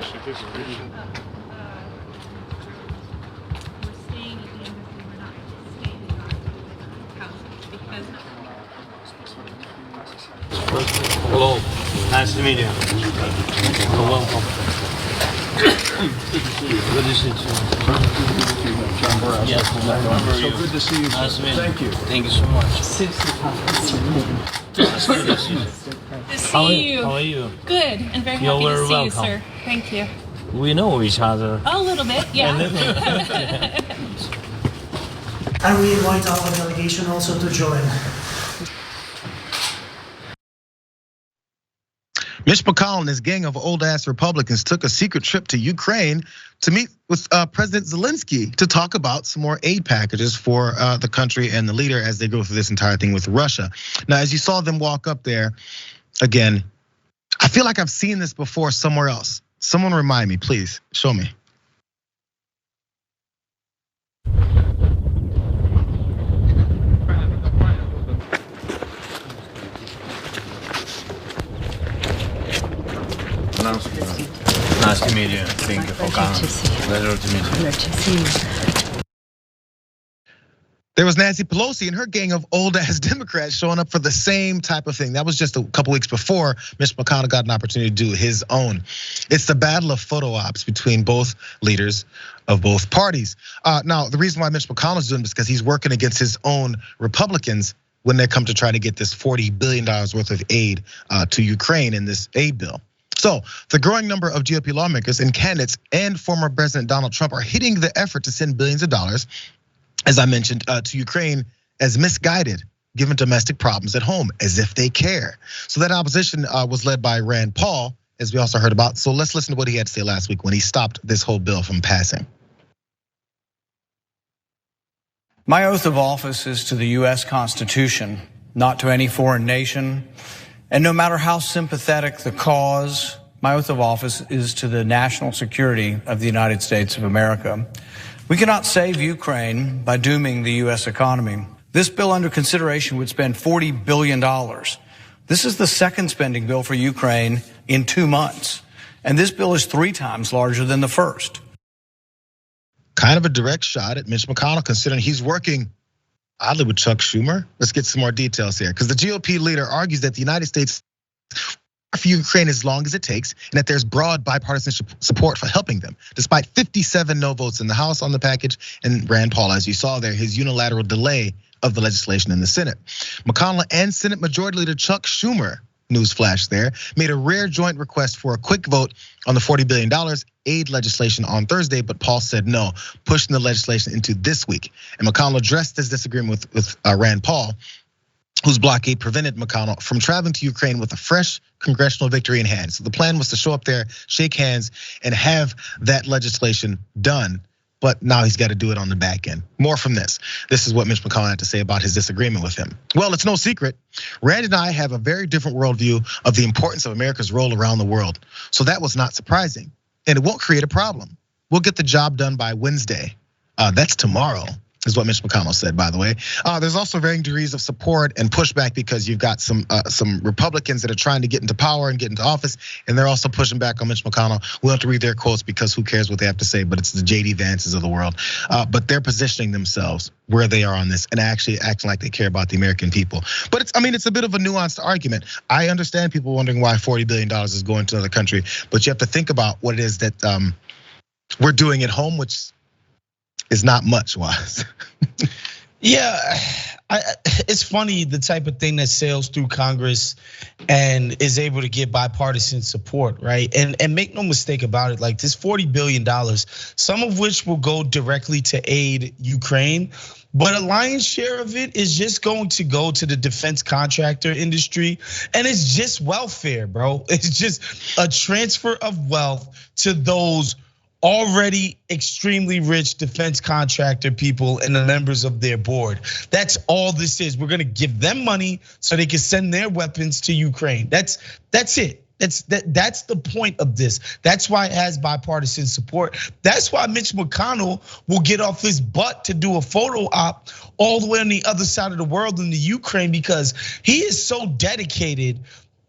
staying at the embassy. We're not staying in our house because. Hello, nice to meet you. Welcome. Good to see you. Good to see you. Yes, So good to see you. Nice to meet you. Thank you. Thank you so much. Nice to see you. Good to see you. How are you? Good, and very You're happy to very see welcome. you, sir. Thank you. We know each other. A little bit, yeah. And we invite our delegation also to join. Mitch McConnell and his gang of old-ass Republicans took a secret trip to Ukraine to meet with President Zelenskyy to talk about some more aid packages for the country and the leader as they go through this entire thing with Russia. Now, as you saw them walk up there, again, I feel like I've seen this before somewhere else. Someone remind me, please, show me. Nice to meet you. Thank you for coming. Pleasure to meet you. Pleasure to see you. There was Nancy Pelosi and her gang of old-ass Democrats showing up for the same type of thing. That was just a couple weeks before Mitch McConnell got an opportunity to do his own. It's the battle of photo ops between both leaders of both parties. Now, the reason why Mitch McConnell is doing this is because he's working against his own Republicans when they come to try to get this $40 billion worth of aid to Ukraine in this aid bill. So the growing number of GOP lawmakers and candidates and former President Donald Trump are hitting the effort to send billions of dollars, as I mentioned, to Ukraine as misguided, given domestic problems at home, as if they care. So that opposition was led by Rand Paul, as we also heard about. So let's listen to what he had to say last week when he stopped this whole bill from passing. My oath of office is to the US Constitution, not to any foreign nation. And no matter how sympathetic the cause, my oath of office is to the national security of the United States of America. We cannot save Ukraine by dooming the US economy. This bill under consideration would spend $40 billion. This is the second spending bill for Ukraine in 2 months. And this bill is 3 times larger than the first. Kind of a direct shot at Mitch McConnell, considering he's working oddly with Chuck Schumer. Let's get some more details here, because the GOP leader argues that the United States for Ukraine as long as it takes, and that there's broad bipartisan support for helping them, despite 57 no votes in the House on the package, and Rand Paul, as you saw there, his unilateral delay of the legislation in the Senate. McConnell and Senate Majority Leader Chuck Schumer, newsflash there, made a rare joint request for a quick vote on the $40 billion aid legislation on Thursday, but Paul said no, pushing the legislation into this week. And McConnell addressed this disagreement with Rand Paul, whose blockade prevented McConnell from traveling to Ukraine with a fresh congressional victory in hand. So the plan was to show up there, shake hands, and have that legislation done. But now he's got to do it on the back end. More from this. This is what Mitch McConnell had to say about his disagreement with him. Well, it's no secret. Rand and I have a very different worldview of the importance of America's role around the world. So that was not surprising. And it won't create a problem. We'll get the job done by Wednesday. That's tomorrow, is what Mitch McConnell said, by the way. There's also varying degrees of support and pushback because you've got some Republicans that are trying to get into power and get into office, and they're also pushing back on Mitch McConnell. We'll have to read their quotes because who cares what they have to say, but it's the JD Vances of the world. But they're positioning themselves where they are on this and actually acting like they care about the American people. But it's a bit of a nuanced argument. I understand people wondering why $40 billion is going to another country, but you have to think about what it is that we're doing at home, which is not much, Wise. Yeah, it's funny the type of thing that sails through Congress and is able to get bipartisan support, right? And make no mistake about it, like this $40 billion, some of which will go directly to aid Ukraine, but a lion's share of it is just going to go to the defense contractor industry, and it's just welfare, bro. It's just a transfer of wealth to those already extremely rich defense contractor people and the members of their board. That's all this is. We're gonna give them money so they can send their weapons to Ukraine. That's it. That's the point of this. That's why it has bipartisan support. That's why Mitch McConnell will get off his butt to do a photo op all the way on the other side of the world in the Ukraine, because he is so dedicated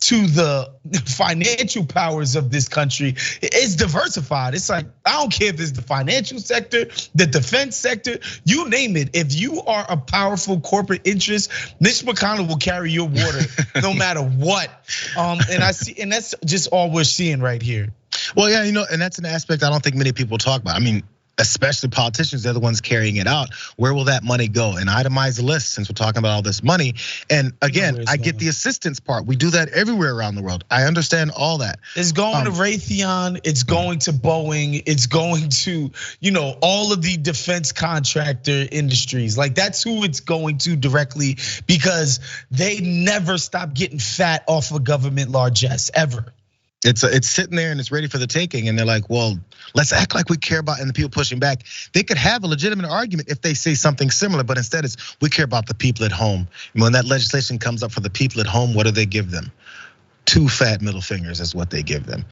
to the financial powers of this country is diversified. It's like, I don't care if it's the financial sector, the defense sector, you name it. If you are a powerful corporate interest, Mitch McConnell will carry your water no matter what. And that's just all we're seeing right here. Well, yeah, and that's an aspect I don't think many people talk about. I mean, especially politicians, they're the ones carrying it out. Where will that money go? An itemized list, since we're talking about all this money. And again, I get the assistance part. We do that everywhere around the world. I understand all that. It's going to Raytheon, it's going to Boeing, it's going to, all of the defense contractor industries. Like, that's who it's going to directly, because they never stop getting fat off of government largesse, ever. It's sitting there and it's ready for the taking, and they're like, well, let's act like we care about, and the people pushing back, they could have a legitimate argument if they say something similar, but instead it's, we care about the people at home. And when that legislation comes up for the people at home, what do they give them? 2 fat middle fingers is what they give them.